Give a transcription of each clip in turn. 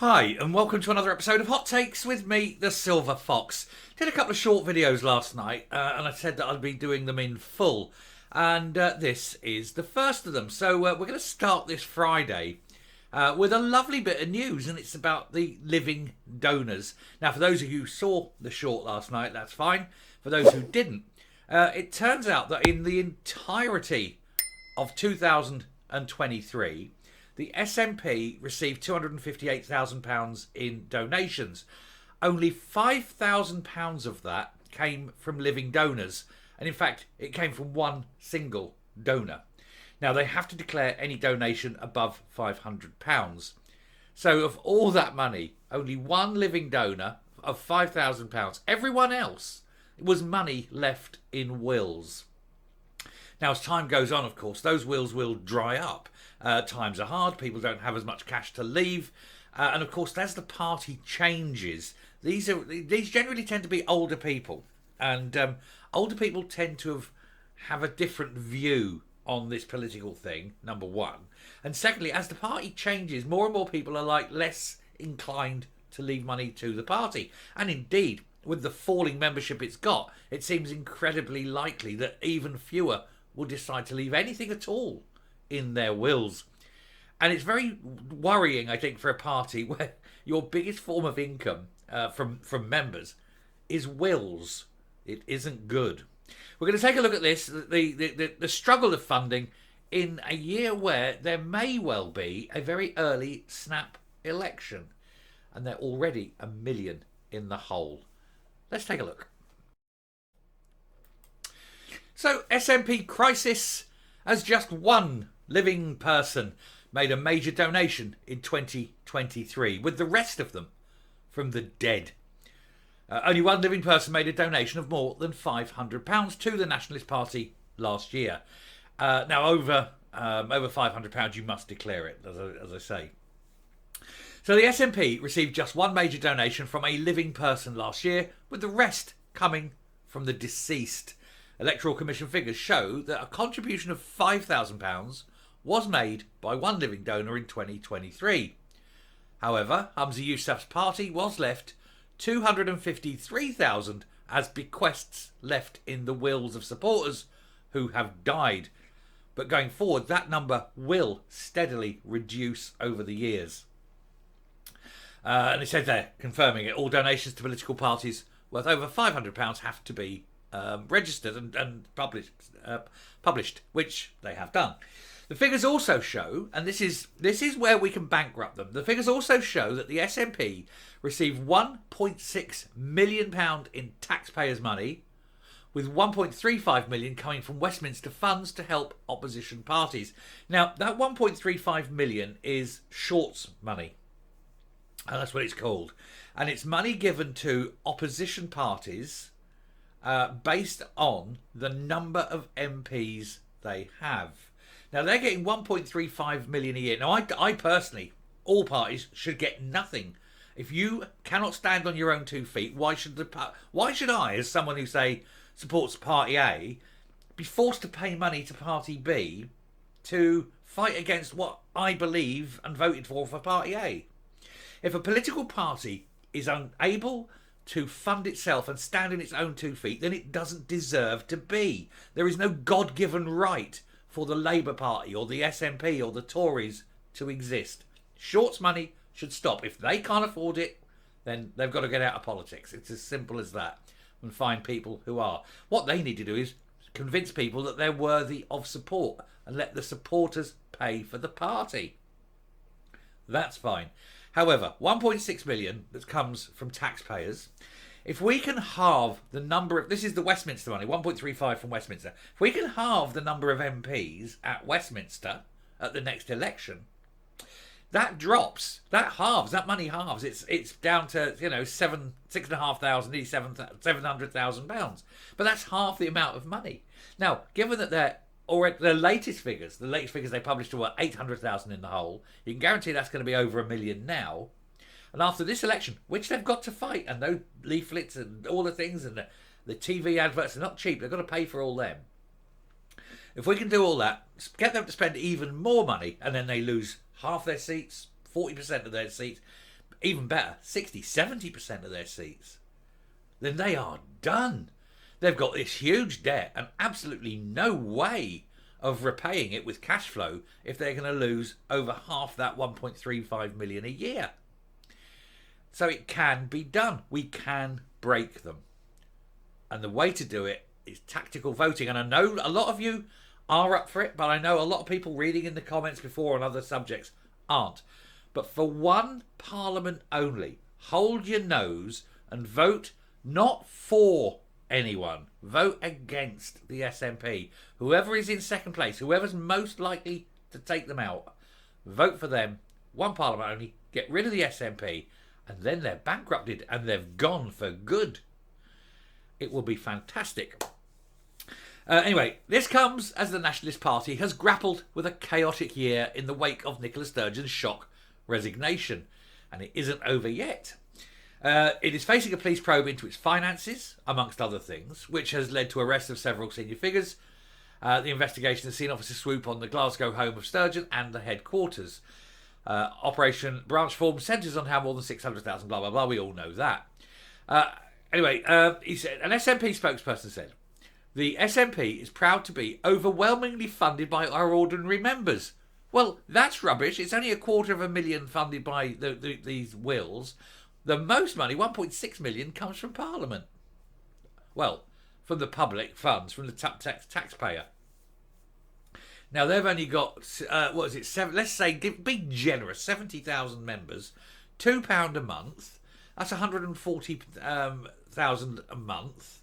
Hi, and welcome to another episode of Hot Takes with me, the Silver Fox. Did a couple of short videos last night, and I said that I'd be doing them in full. And this is the first of them. So we're going to start this Friday with a lovely bit of news, and it's about the living donors. Now, for those of you who saw the short last night, that's fine. For those who didn't, it turns out that in the entirety of 2023, the SNP received £258,000 in donations. Only £5,000 of that came from living donors. And in fact, it came from one single donor. Now, they have to declare any donation above £500. So of all that money, only one living donor of £5,000. Everyone else was money left in wills. Now, as time goes on, of course, those wills will dry up. Times are hard. People don't have as much cash to leave. And, of course, as the party changes, these generally tend to be older people. And older people tend to have a different view on this political thing, number one. And secondly, as the party changes, more and more people are less inclined to leave money to the party. And indeed, with the falling membership it's got, it seems incredibly likely that even fewer will decide to leave anything at all in their wills. And it's very worrying, I think, for a party where your biggest form of income from members is wills. It isn't good. We're going to take a look at this, the struggle of funding in a year where there may well be a very early snap election. And they're already 1 million in the hole. Let's take a look. So, SNP Crisis, as just one living person made a major donation in 2023, with the rest of them from the dead. Only one living person made a donation of more than £500 to the Nationalist Party last year. Now, over £500, you must declare it, as I say. So the SNP received just one major donation from a living person last year, with the rest coming from the deceased. Electoral Commission figures show that a contribution of £5,000 was made by one living donor in 2023. However, Humza Yousaf's party was left £253,000 as bequests left in the wills of supporters who have died. But going forward, that number will steadily reduce over the years. And it says there, confirming it, all donations to political parties worth over £500 have to be registered and published, which they have done. The figures also show, and this is where we can bankrupt them. The figures also show that the SNP received £1.6 million in taxpayers' money, with £1.35 million coming from Westminster funds to help opposition parties. Now, that £1.35 million is Short's money, and that's what it's called. And it's money given to opposition parties based on the number of MPs they have. Now, they're getting £1.35 million a year. Now, I personally, all parties should get nothing. If you cannot stand on your own 2 feet, why should I, as someone who, say, supports Party A, be forced to pay money to Party B to fight against what I believe and voted for Party A? If a political party is unable to fund itself and stand on its own 2 feet, then it doesn't deserve to be. There is no God-given right for the Labour Party or the SNP or the Tories to exist. Short's money should stop. If they can't afford it, then they've got to get out of politics. It's as simple as that, and find people who are. What they need to do is convince people that they're worthy of support and let the supporters pay for the party. That's fine. However, 1.6 million that comes from taxpayers. If we can halve the number of, this is the Westminster money, 1.35 from Westminster. If we can halve the number of MPs at Westminster at the next election, that drops, that halves, that money halves. It's down to, £6,500, £700,000. But that's half the amount of money. Now, given that the latest figures they published were 800,000 in the hole, you can guarantee that's going to be over 1 million now. And after this election, which they've got to fight, and those leaflets and all the things and the TV adverts are not cheap, they've got to pay for all them. If we can do all that, get them to spend even more money, and then they lose half their seats, 40% of their seats, even better, 60-70% of their seats, then they are done. They've got this huge debt and absolutely no way of repaying it with cash flow if they're going to lose over half that 1.35 million a year. So it can be done. We can break them. And the way to do it is tactical voting. And I know a lot of you are up for it, but I know a lot of people reading in the comments before on other subjects aren't. But for one parliament only, hold your nose and vote not for anyone. Vote against the SNP. Whoever is in second place, whoever's most likely to take them out, vote for them. One parliament only. Get rid of the SNP, and then they're bankrupted and they've gone for good. It will be fantastic. Anyway, this comes as the Nationalist Party has grappled with a chaotic year in the wake of Nicola Sturgeon's shock resignation. And it isn't over yet. It is facing a police probe into its finances, amongst other things, which has led to arrests of several senior figures. The investigation has seen officers swoop on the Glasgow home of Sturgeon and the headquarters. Operation Branch Form centres on how more than 600,000, blah, blah, blah. We all know that. Anyway, he said, an SNP spokesperson said, the SNP is proud to be overwhelmingly funded by our ordinary members. Well, that's rubbish. It's only $250,000 funded by these wills. The most money, 1.6 million, comes from Parliament. Well, from the public funds, from the taxpayer. Now, they've only got, let's say, be generous, 70,000 members, £2 a month. That's 140,000 a month.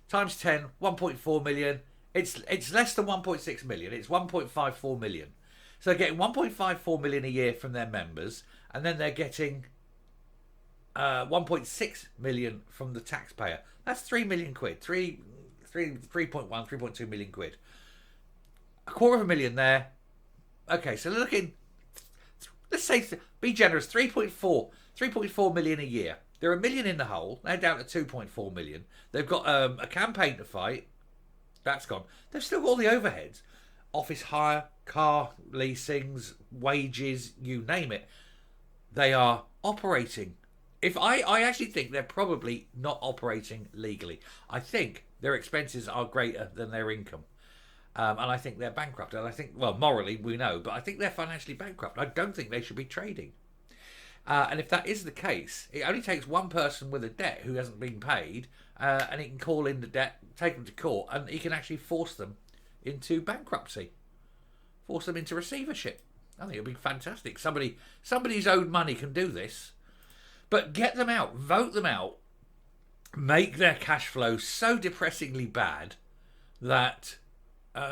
Times 10, 1.4 million. It's less than 1.6 million. It's 1.54 million. So they're getting 1.54 million a year from their members, and then they're getting 1.6 million from the taxpayer. That's 3 million quid. 3.2 million quid. $250,000 there. Okay, so looking, let's say, be generous, 3.4 million a year. They're $1 million in the hole. They're down to 2.4 million. They've got a campaign to fight. That's gone. They've still got all the overheads. Office hire, car leasings, wages, you name it. They are operating. I actually think they're probably not operating legally. I think their expenses are greater than their income. And I think they're bankrupt. And I think, well, morally we know, but I think they're financially bankrupt. I don't think they should be trading. And if that is the case, it only takes one person with a debt who hasn't been paid, and he can call in the debt, take them to court, and he can actually force them into bankruptcy, force them into receivership. I think it'll be fantastic. Somebody's owed money can do this, but get them out, vote them out, make their cash flow so depressingly bad that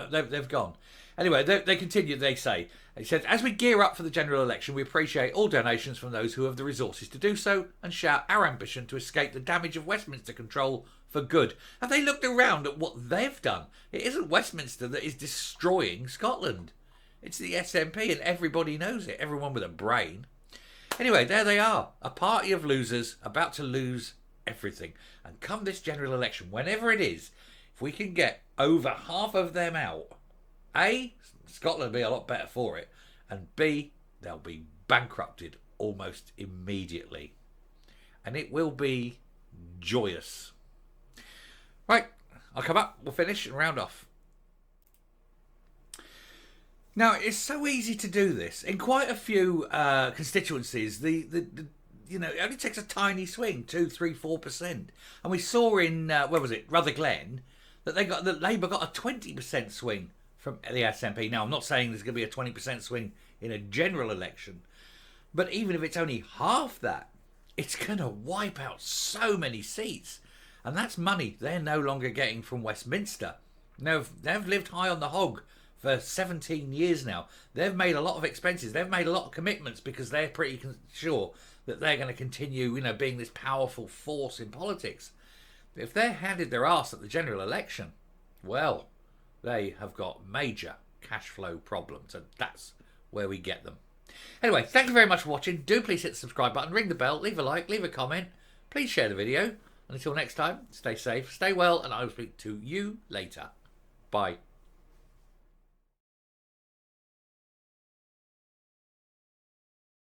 they've gone. Anyway, they continue, they say. It said, as we gear up for the general election, we appreciate all donations from those who have the resources to do so and shout our ambition to escape the damage of Westminster control for good. Have they looked around at what they've done? It isn't Westminster that is destroying Scotland. It's the SNP, and everybody knows it. Everyone with a brain. Anyway, there they are. A party of losers about to lose everything. And come this general election, whenever it is, if we can get over half of them out, A, Scotland will be a lot better for it, and B, they'll be bankrupted almost immediately. And it will be joyous. Right, I'll come up, we'll finish and round off. Now, it's so easy to do this. In quite a few constituencies, the it only takes a tiny swing, 2, 3, 4%. And we saw in, Rutherglen, that Labour got a 20% swing from the SNP. Now, I'm not saying there's going to be a 20% swing in a general election, but even if it's only half that, it's going to wipe out so many seats. And that's money they're no longer getting from Westminster. Now, they've lived high on the hog for 17 years now. They've made a lot of expenses. They've made a lot of commitments because they're pretty sure that they're going to continue, being this powerful force in politics. But if they're handed their arse at the general election, well, they have got major cash flow problems, and that's where we get them. Anyway, thank you very much for watching. Do please hit the subscribe button, ring the bell, leave a like, leave a comment. Please share the video. And until next time, stay safe, stay well, and I will speak to you later. Bye.